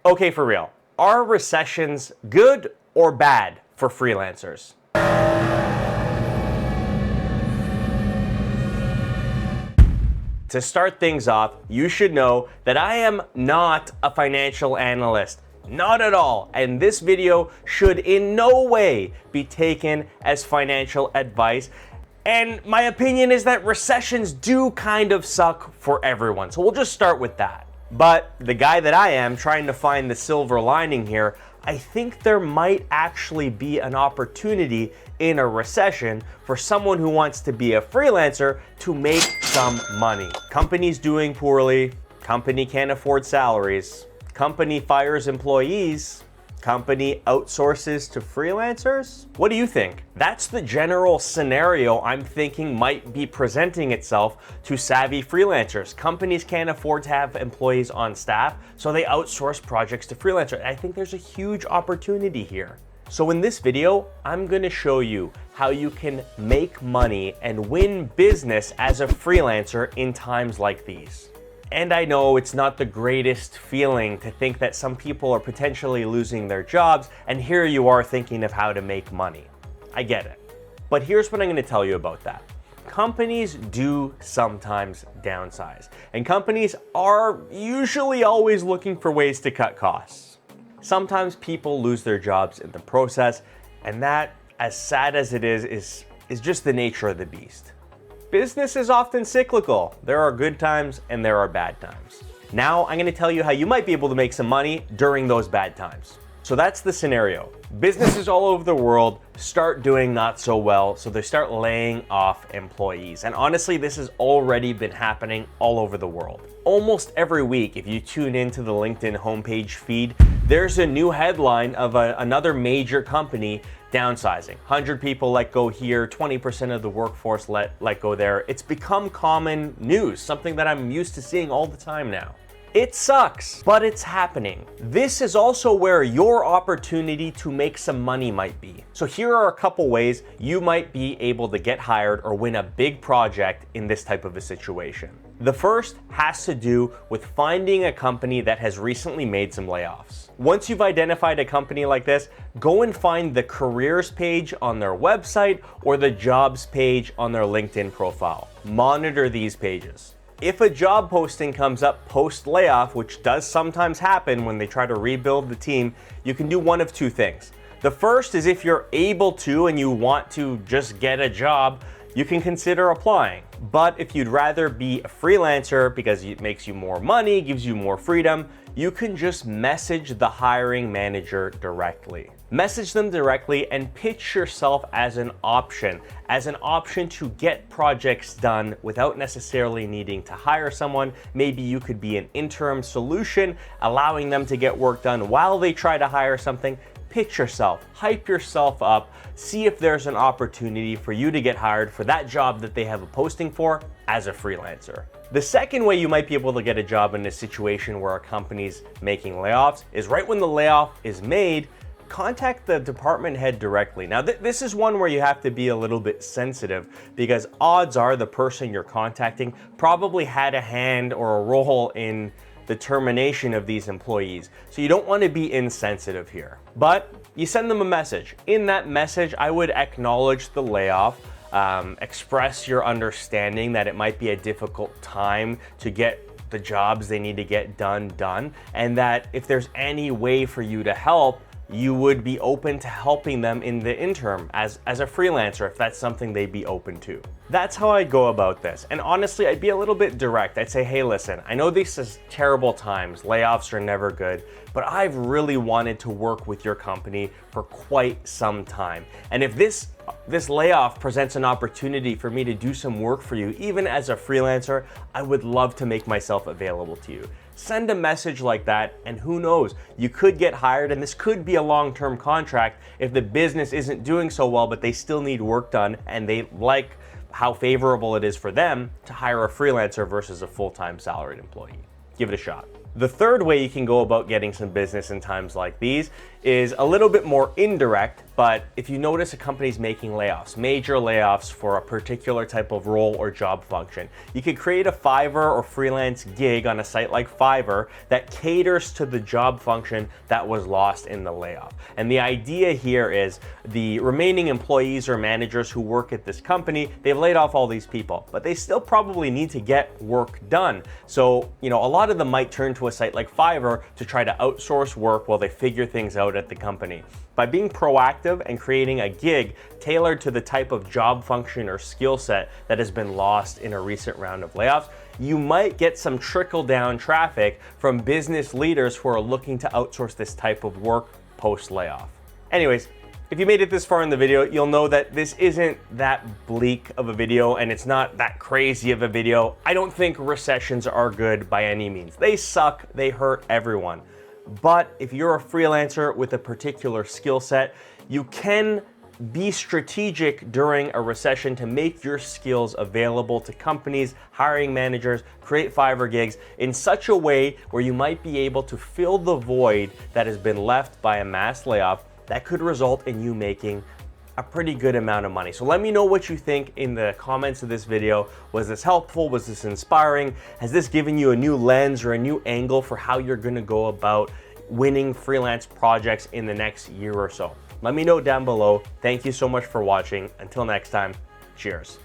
Okay, for real. Are recessions good or bad for freelancers? To start things off, you should know that I am not a financial analyst. Not at all. And this video should in no way be taken as financial advice. And my opinion is that recessions do kind of suck for everyone. So we'll just start with that. But the guy that I am trying to find the silver lining here, I think there might actually be an opportunity in a recession for someone who wants to be a freelancer to make some money. Company's doing poorly, company can't afford salaries, company fires employees, company outsources to freelancers? What do you think? That's the general scenario I'm thinking might be presenting itself to savvy freelancers. Companies can't afford to have employees on staff, so they outsource projects to freelancers. I think there's a huge opportunity here. So in this video, I'm going to show you how you can make money and win business as a freelancer in times like these. And I know it's not the greatest feeling to think that some people are potentially losing their jobs, and here you are thinking of how to make money. I get it. But here's what I'm going to tell you about that. Companies do sometimes downsize, and companies are usually always looking for ways to cut costs. Sometimes people lose their jobs in the process, and that, as sad as it is just the nature of the beast. Business is often cyclical. There are good times and there are bad times. Now I'm going to tell you how you might be able to make some money during those bad times. So that's the scenario. Businesses all over the world start doing not so well, so they start laying off employees. And honestly, this has already been happening all over the world. Almost every week, if you tune into the LinkedIn homepage feed, there's a new headline of another major company downsizing. 100 people let go here, 20% of the workforce let go there. It's become common news, something that I'm used to seeing all the time now. It sucks, but it's happening. This is also where your opportunity to make some money might be. So here are a couple ways you might be able to get hired or win a big project in this type of a situation. The first has to do with finding a company that has recently made some layoffs. Once you've identified a company like this, go and find the careers page on their website or the jobs page on their LinkedIn profile. Monitor these pages. If a job posting comes up post layoff, which does sometimes happen when they try to rebuild the team, you can do one of two things. The first is if you're able to and you want to just get a job, you can consider applying. But if you'd rather be a freelancer because it makes you more money, gives you more freedom, you can just message the hiring manager directly. Message them directly and pitch yourself as an option to get projects done without necessarily needing to hire someone. Maybe you could be an interim solution, allowing them to get work done while they try to hire something. Pitch yourself, hype yourself up, see if there's an opportunity for you to get hired for that job that they have a posting for as a freelancer. The second way you might be able to get a job in a situation where a company's making layoffs is right when the layoff is made, contact the department head directly. Now, this is one where you have to be a little bit sensitive because odds are the person you're contacting probably had a hand or a role in the termination of these employees. So you don't want to be insensitive here. But you send them a message. In that message, I would acknowledge the layoff, express your understanding that it might be a difficult time to get the jobs they need to get done, and that if there's any way for you to help, you would be open to helping them in the interim as a freelancer if that's something they'd be open to. That's how I'd go about this. And honestly, I'd be a little bit direct. I'd say, hey, listen, I know this is terrible times. Layoffs are never good, but I've really wanted to work with your company for quite some time. And if this layoff presents an opportunity for me to do some work for you, even as a freelancer, I would love to make myself available to you. Send a message like that, and who knows, you could get hired, and this could be a long-term contract if the business isn't doing so well, but they still need work done, and they like how favorable it is for them to hire a freelancer versus a full-time salaried employee. Give it a shot. The third way you can go about getting some business in times like these is a little bit more indirect, but if you notice a company's making layoffs, major layoffs for a particular type of role or job function, you could create a Fiverr or freelance gig on a site like Fiverr that caters to the job function that was lost in the layoff. And the idea here is the remaining employees or managers who work at this company, they've laid off all these people, but they still probably need to get work done. So, a lot of them might turn to a site like Fiverr to try to outsource work while they figure things out at the company. By being proactive and creating a gig tailored to the type of job function or skill set that has been lost in a recent round of layoffs, you might get some trickle-down traffic from business leaders who are looking to outsource this type of work post-layoff. Anyways, if you made it this far in the video, you'll know that this isn't that bleak of a video and it's not that crazy of a video. I don't think recessions are good by any means. They suck, they hurt everyone. But if you're a freelancer with a particular skill set, you can be strategic during a recession to make your skills available to companies, hiring managers, create Fiverr gigs in such a way where you might be able to fill the void that has been left by a mass layoff that could result in you making a pretty good amount of money. So let me know what you think in the comments of this video. Was this helpful? Was this inspiring? Has this given you a new lens or a new angle for how you're gonna go about winning freelance projects in the next year or so? Let me know down below. Thank you so much for watching. Until next time, cheers.